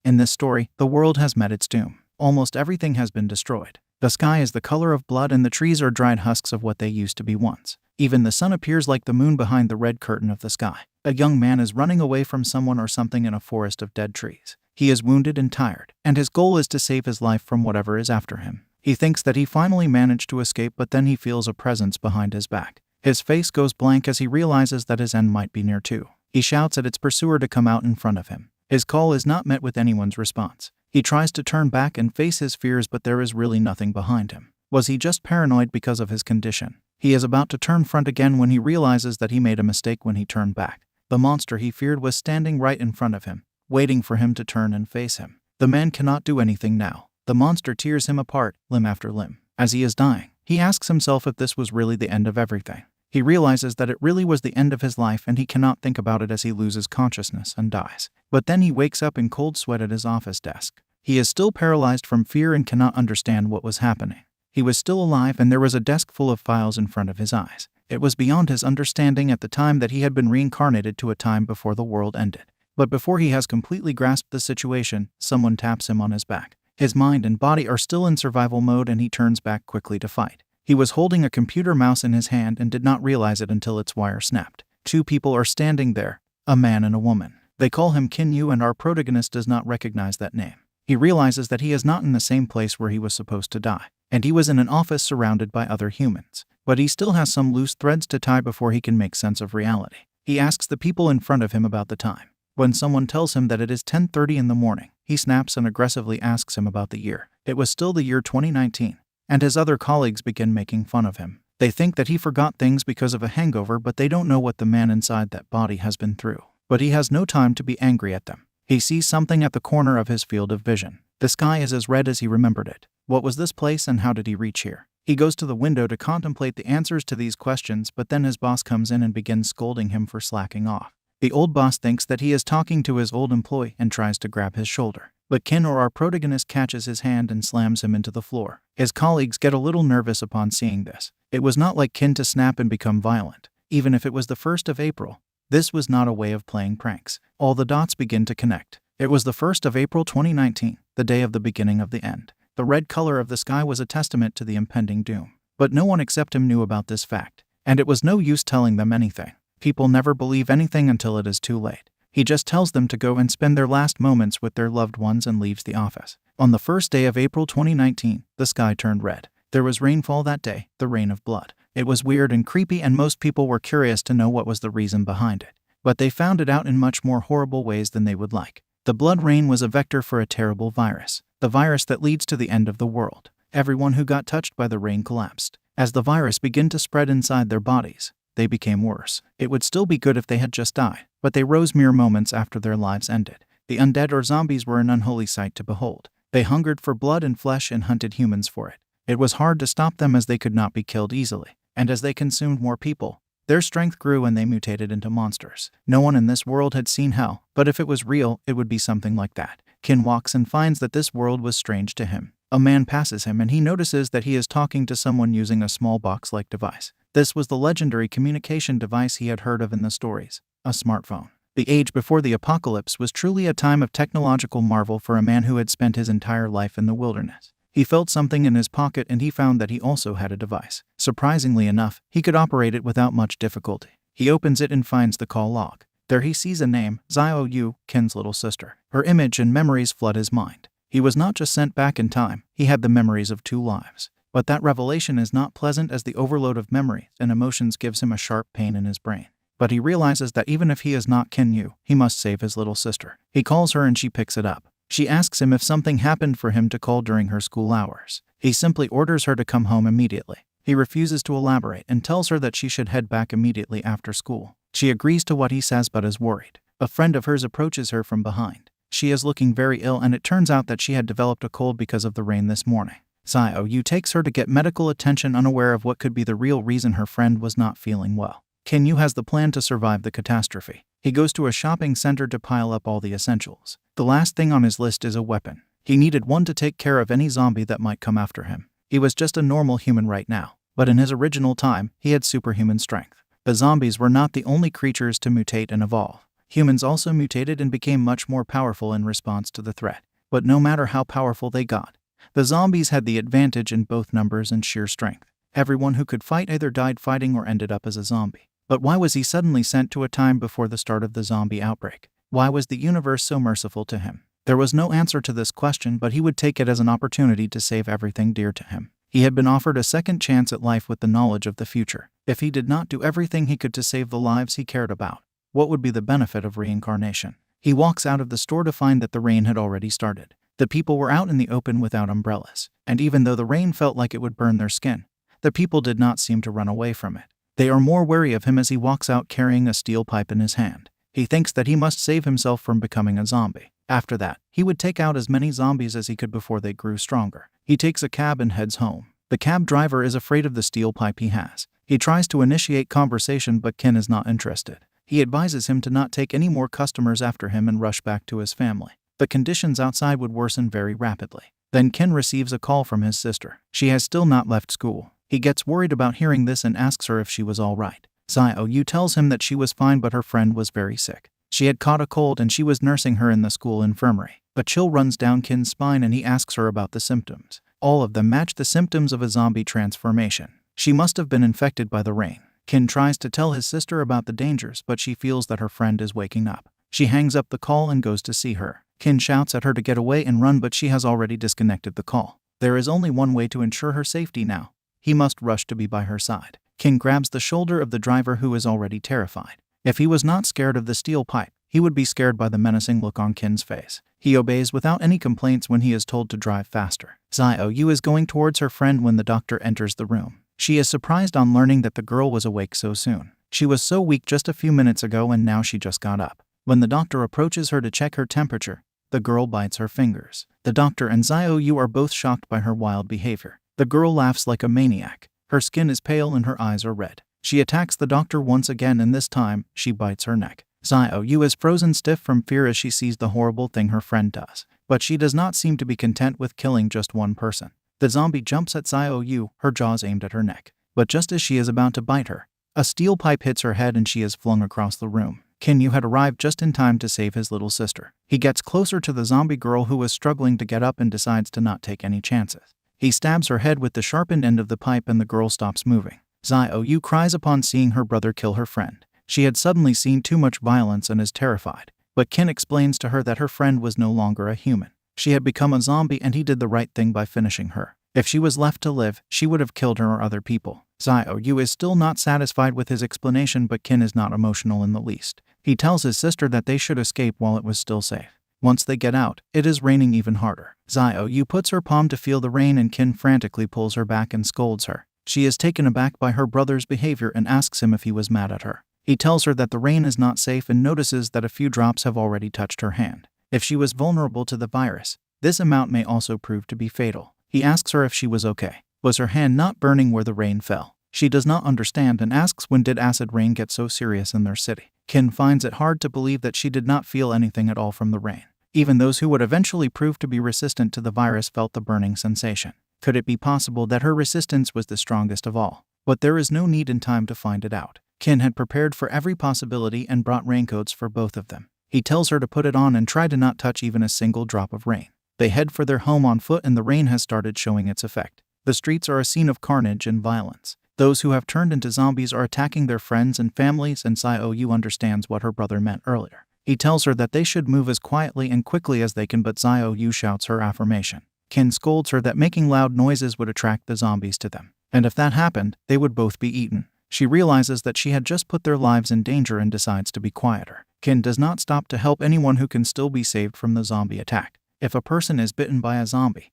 In this story, the world has met its doom. Almost everything has been destroyed. The sky is the color of blood and the trees are dried husks of what they used to be once. Even the sun appears like the moon behind the red curtain of the sky. A young man is running away from someone or something in a forest of dead trees. He is wounded and tired, and his goal is to save his life from whatever is after him. He thinks that he finally managed to escape, but then he feels a presence behind his back. His face goes blank as he realizes that his end might be near too. He shouts at its pursuer to come out in front of him. His call is not met with anyone's response. He tries to turn back and face his fears, but there is really nothing behind him. Was he just paranoid because of his condition? He is about to turn front again when he realizes that he made a mistake when he turned back. The monster he feared was standing right in front of him, waiting for him to turn and face him. The man cannot do anything now. The monster tears him apart, limb after limb. As he is dying, he asks himself if this was really the end of everything. He realizes that it really was the end of his life, and he cannot think about it as he loses consciousness and dies. But then he wakes up in cold sweat at his office desk. He is still paralyzed from fear and cannot understand what was happening. He was still alive, and there was a desk full of files in front of his eyes. It was beyond his understanding at the time that he had been reincarnated to a time before the world ended. But before he has completely grasped the situation, someone taps him on his back. His mind and body are still in survival mode, and he turns back quickly to fight. He was holding a computer mouse in his hand and did not realize it until its wire snapped. Two people are standing there, a man and a woman. They call him Kinyu, and our protagonist does not recognize that name. He realizes that he is not in the same place where he was supposed to die, and he was in an office surrounded by other humans. But he still has some loose threads to tie before he can make sense of reality. He asks the people in front of him about the time. When someone tells him that it is 10:30 in the morning, he snaps and aggressively asks him about the year. It was still the year 2019. And his other colleagues begin making fun of him. They think that he forgot things because of a hangover, but they don't know what the man inside that body has been through. But he has no time to be angry at them. He sees something at the corner of his field of vision. The sky is as red as he remembered it. What was this place, and how did he reach here? He goes to the window to contemplate the answers to these questions, but then his boss comes in and begins scolding him for slacking off. The old boss thinks that he is talking to his old employee and tries to grab his shoulder. But Kin, or our protagonist, catches his hand and slams him into the floor. His colleagues get a little nervous upon seeing this. It was not like Kin to snap and become violent. Even if it was the 1st of April, this was not a way of playing pranks. All the dots begin to connect. It was the 1st of April 2019, the day of the beginning of the end. The red color of the sky was a testament to the impending doom. But no one except him knew about this fact, and it was no use telling them anything. People never believe anything until it is too late. He just tells them to go and spend their last moments with their loved ones and leaves the office. On the 1st day of April 2019, the sky turned red. There was rainfall that day, the rain of blood. It was weird and creepy, and most people were curious to know what was the reason behind it. But they found it out in much more horrible ways than they would like. The blood rain was a vector for a terrible virus, the virus that leads to the end of the world. Everyone who got touched by the rain collapsed. As the virus began to spread inside their bodies, they became worse. It would still be good if they had just died, but they rose mere moments after their lives ended. The undead, or zombies, were an unholy sight to behold. They hungered for blood and flesh and hunted humans for it. It was hard to stop them, as they could not be killed easily. And as they consumed more people, their strength grew and they mutated into monsters. No one in this world had seen hell, but if it was real, it would be something like that. Kin walks and finds that this world was strange to him. A man passes him and he notices that he is talking to someone using a small box-like device. This was the legendary communication device he had heard of in the stories, a smartphone. The age before the apocalypse was truly a time of technological marvel for a man who had spent his entire life in the wilderness. He felt something in his pocket and he found that he also had a device. Surprisingly enough, he could operate it without much difficulty. He opens it and finds the call log. There he sees a name, Xiao, Ken's little sister. Her image and memories flood his mind. He was not just sent back in time, he had the memories of 2 lives. But that revelation is not pleasant, as the overload of memories and emotions gives him a sharp pain in his brain. But he realizes that even if he is not Kinyu, he must save his little sister. He calls her and she picks it up. She asks him if something happened for him to call during her school hours. He simply orders her to come home immediately. He refuses to elaborate and tells her that she should head back immediately after school. She agrees to what he says but is worried. A friend of hers approaches her from behind. She is looking very ill, and it turns out that she had developed a cold because of the rain this morning. Xiao takes her to get medical attention, unaware of what could be the real reason her friend was not feeling well. Kinyu has the plan to survive the catastrophe. He goes to a shopping center to pile up all the essentials. The last thing on his list is a weapon. He needed one to take care of any zombie that might come after him. He was just a normal human right now, but in his original time, he had superhuman strength. The zombies were not the only creatures to mutate and evolve. Humans also mutated and became much more powerful in response to the threat. But no matter how powerful they got, the zombies had the advantage in both numbers and sheer strength. Everyone who could fight either died fighting or ended up as a zombie. But why was he suddenly sent to a time before the start of the zombie outbreak? Why was the universe so merciful to him? There was no answer to this question, but he would take it as an opportunity to save everything dear to him. He had been offered a second chance at life with the knowledge of the future. If he did not do everything he could to save the lives he cared about, what would be the benefit of reincarnation? He walks out of the store to find that the rain had already started. The people were out in the open without umbrellas, and even though the rain felt like it would burn their skin, the people did not seem to run away from it. They are more wary of him as he walks out carrying a steel pipe in his hand. He thinks that he must save himself from becoming a zombie. After that, he would take out as many zombies as he could before they grew stronger. He takes a cab and heads home. The cab driver is afraid of the steel pipe he has. He tries to initiate conversation, but Ken is not interested. He advises him to not take any more customers after him and rush back to his family. The conditions outside would worsen very rapidly. Then Ken receives a call from his sister. She has still not left school. He gets worried about hearing this and asks her if she was all right. Xiaoyu tells him that she was fine, but her friend was very sick. She had caught a cold and she was nursing her in the school infirmary. A chill runs down Ken's spine and he asks her about the symptoms. All of them match the symptoms of a zombie transformation. She must have been infected by the rain. Ken tries to tell his sister about the dangers, but she feels that her friend is waking up. She hangs up the call and goes to see her. Ken shouts at her to get away and run, but she has already disconnected the call. There is only one way to ensure her safety now. He must rush to be by her side. Ken grabs the shoulder of the driver, who is already terrified. If he was not scared of the steel pipe, he would be scared by the menacing look on Ken's face. He obeys without any complaints when he is told to drive faster. Xiaoyu is going towards her friend when the doctor enters the room. She is surprised on learning that the girl was awake so soon. She was so weak just a few minutes ago and now she just got up. When the doctor approaches her to check her temperature, the girl bites her fingers. The doctor and Xiaoyu are both shocked by her wild behavior. The girl laughs like a maniac. Her skin is pale and her eyes are red. She attacks the doctor once again, and this time, she bites her neck. Xiaoyu is frozen stiff from fear as she sees the horrible thing her friend does. But she does not seem to be content with killing just one person. The zombie jumps at Xiaoyu, her jaws aimed at her neck. But just as she is about to bite her, a steel pipe hits her head and she is flung across the room. Kinyu had arrived just in time to save his little sister. He gets closer to the zombie girl who was struggling to get up and decides to not take any chances. He stabs her head with the sharpened end of the pipe and the girl stops moving. Xiaoyu cries upon seeing her brother kill her friend. She had suddenly seen too much violence and is terrified. But Ken explains to her that her friend was no longer a human. She had become a zombie and he did the right thing by finishing her. If she was left to live, she would have killed her or other people. Xiaoyu is still not satisfied with his explanation, but Ken is not emotional in the least. He tells his sister that they should escape while it was still safe. Once they get out, it is raining even harder. Xiaoyu puts her palm to feel the rain and Ken frantically pulls her back and scolds her. She is taken aback by her brother's behavior and asks him if he was mad at her. He tells her that the rain is not safe and notices that a few drops have already touched her hand. If she was vulnerable to the virus, this amount may also prove to be fatal. He asks her if she was okay. Was her hand not burning where the rain fell? She does not understand and asks when did acid rain get so serious in their city. Ken finds it hard to believe that she did not feel anything at all from the rain. Even those who would eventually prove to be resistant to the virus felt the burning sensation. Could it be possible that her resistance was the strongest of all? But there is no need in time to find it out. Ken had prepared for every possibility and brought raincoats for both of them. He tells her to put it on and try to not touch even a single drop of rain. They head for their home on foot and the rain has started showing its effect. The streets are a scene of carnage and violence. Those who have turned into zombies are attacking their friends and families, and Xiaoyu understands what her brother meant earlier. He tells her that they should move as quietly and quickly as they can, but Xiaoyu shouts her affirmation. Ken scolds her that making loud noises would attract the zombies to them, and if that happened, they would both be eaten. She realizes that she had just put their lives in danger and decides to be quieter. Ken does not stop to help anyone who can still be saved from the zombie attack. If a person is bitten by a zombie,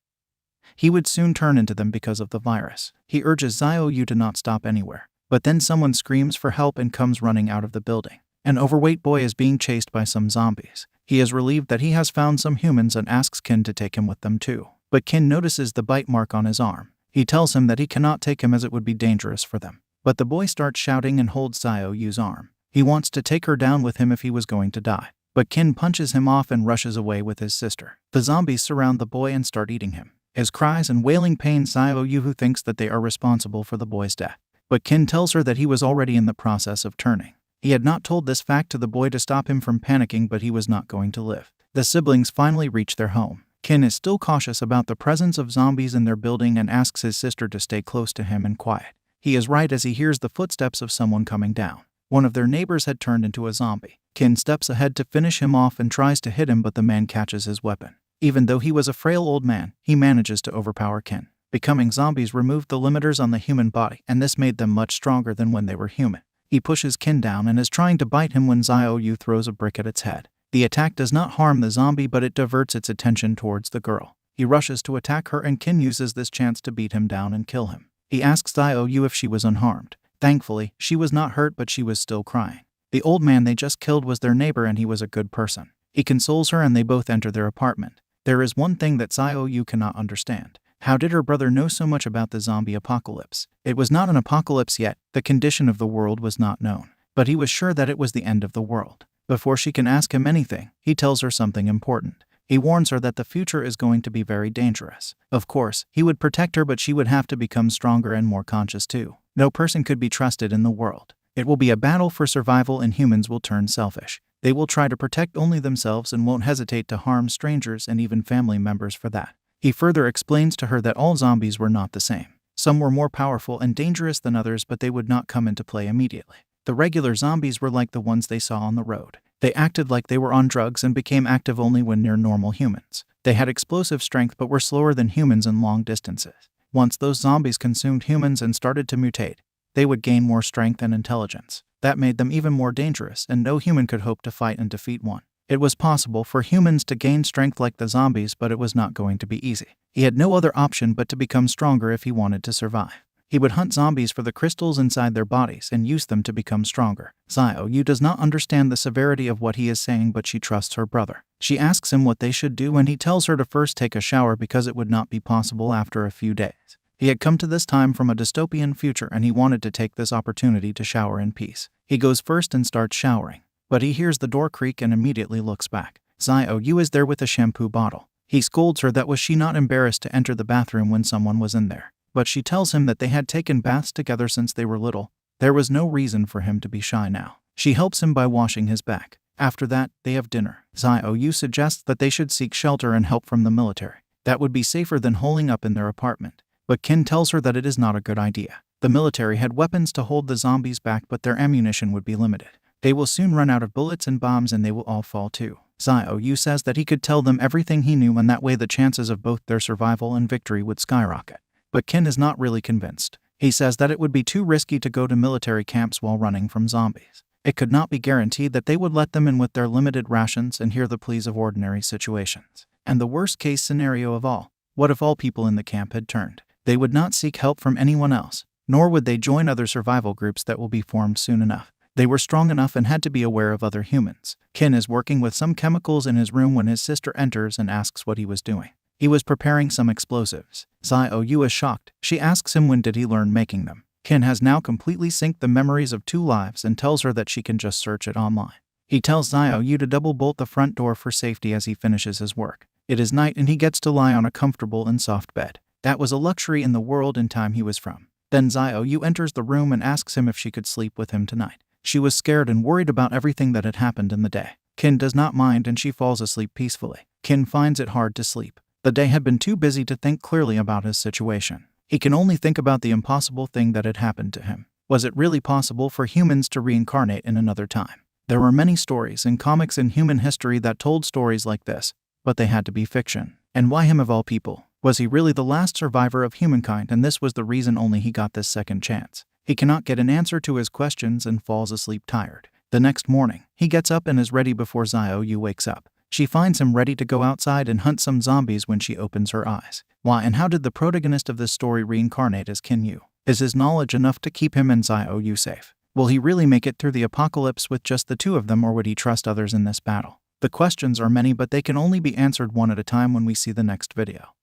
he would soon turn into them because of the virus. He urges Xiaoyu to not stop anywhere. But then someone screams for help and comes running out of the building. An overweight boy is being chased by some zombies. He is relieved that he has found some humans and asks Ken to take him with them too. But Ken notices the bite mark on his arm. He tells him that he cannot take him as it would be dangerous for them. But the boy starts shouting and holds Xiaoyu's arm. He wants to take her down with him if he was going to die. But Ken punches him off and rushes away with his sister. The zombies surround the boy and start eating him. His cries and wailing pain Xiaoyu, who thinks that they are responsible for the boy's death. But Ken tells her that he was already in the process of turning. He had not told this fact to the boy to stop him from panicking, but he was not going to live. The siblings finally reach their home. Ken is still cautious about the presence of zombies in their building and asks his sister to stay close to him and quiet. He is right as he hears the footsteps of someone coming down. One of their neighbors had turned into a zombie. Ken steps ahead to finish him off and tries to hit him, but the man catches his weapon. Even though he was a frail old man, he manages to overpower Ken. Becoming zombies removed the limiters on the human body, and this made them much stronger than when they were human. He pushes Ken down and is trying to bite him when Xiaoyu throws a brick at its head. The attack does not harm the zombie, but it diverts its attention towards the girl. He rushes to attack her, and Ken uses this chance to beat him down and kill him. He asks Xiaoyu if she was unharmed. Thankfully, she was not hurt, but she was still crying. The old man they just killed was their neighbor, and he was a good person. He consoles her and they both enter their apartment. There is one thing that Xiaoyu cannot understand. How did her brother know so much about the zombie apocalypse? It was not an apocalypse yet, the condition of the world was not known. But he was sure that it was the end of the world. Before she can ask him anything, he tells her something important. He warns her that the future is going to be very dangerous. Of course, he would protect her, but she would have to become stronger and more conscious too. No person could be trusted in the world. It will be a battle for survival, and humans will turn selfish. They will try to protect only themselves and won't hesitate to harm strangers and even family members for that. He further explains to her that all zombies were not the same. Some were more powerful and dangerous than others, but they would not come into play immediately. The regular zombies were like the ones they saw on the road. They acted like they were on drugs and became active only when near normal humans. They had explosive strength but were slower than humans in long distances. Once those zombies consumed humans and started to mutate, they would gain more strength and intelligence. That made them even more dangerous, and no human could hope to fight and defeat one. It was possible for humans to gain strength like the zombies, but it was not going to be easy. He had no other option but to become stronger if he wanted to survive. He would hunt zombies for the crystals inside their bodies and use them to become stronger. Xiaoyu does not understand the severity of what he is saying, but she trusts her brother. She asks him what they should do, and he tells her to first take a shower because it would not be possible after a few days. He had come to this time from a dystopian future, and he wanted to take this opportunity to shower in peace. He goes first and starts showering, but he hears the door creak and immediately looks back. Xiaoyu is there with a shampoo bottle. He scolds her that was she not embarrassed to enter the bathroom when someone was in there. But she tells him that they had taken baths together since they were little. There was no reason for him to be shy now. She helps him by washing his back. After that, they have dinner. Xiaoyu suggests that they should seek shelter and help from the military. That would be safer than holing up in their apartment. But Ken tells her that it is not a good idea. The military had weapons to hold the zombies back, but their ammunition would be limited. They will soon run out of bullets and bombs, and they will all fall too. Xiaoyu says that he could tell them everything he knew, and that way the chances of both their survival and victory would skyrocket. But Ken is not really convinced. He says that it would be too risky to go to military camps while running from zombies. It could not be guaranteed that they would let them in with their limited rations and hear the pleas of ordinary situations. And the worst-case scenario of all, what if all people in the camp had turned? They would not seek help from anyone else, nor would they join other survival groups that will be formed soon enough. They were strong enough and had to be aware of other humans. Ken is working with some chemicals in his room when his sister enters and asks what he was doing. He was preparing some explosives. Xiaoyu is shocked. She asks him when did he learn making them. Ken has now completely synced the memories of 2 lives and tells her that she can just search it online. He tells Xiaoyu to double bolt the front door for safety as he finishes his work. It is night and he gets to lie on a comfortable and soft bed. That was a luxury in the world and time he was from. Then Xiaoyu enters the room and asks him if she could sleep with him tonight. She was scared and worried about everything that had happened in the day. Ken does not mind and she falls asleep peacefully. Ken finds it hard to sleep. The day had been too busy to think clearly about his situation. He can only think about the impossible thing that had happened to him. Was it really possible for humans to reincarnate in another time? There were many stories and comics in human history that told stories like this, but they had to be fiction. And why him of all people? Was he really the last survivor of humankind, and this was the reason only he got this second chance? He cannot get an answer to his questions and falls asleep tired. The next morning, he gets up and is ready before Xiaoyu wakes up. She finds him ready to go outside and hunt some zombies when she opens her eyes. Why and how did the protagonist of this story reincarnate as Ken Yu? Is his knowledge enough to keep him and Xiaoyu safe? Will he really make it through the apocalypse with just the 2 of them, or would he trust others in this battle? The questions are many, but they can only be answered one at a time when we see the next video.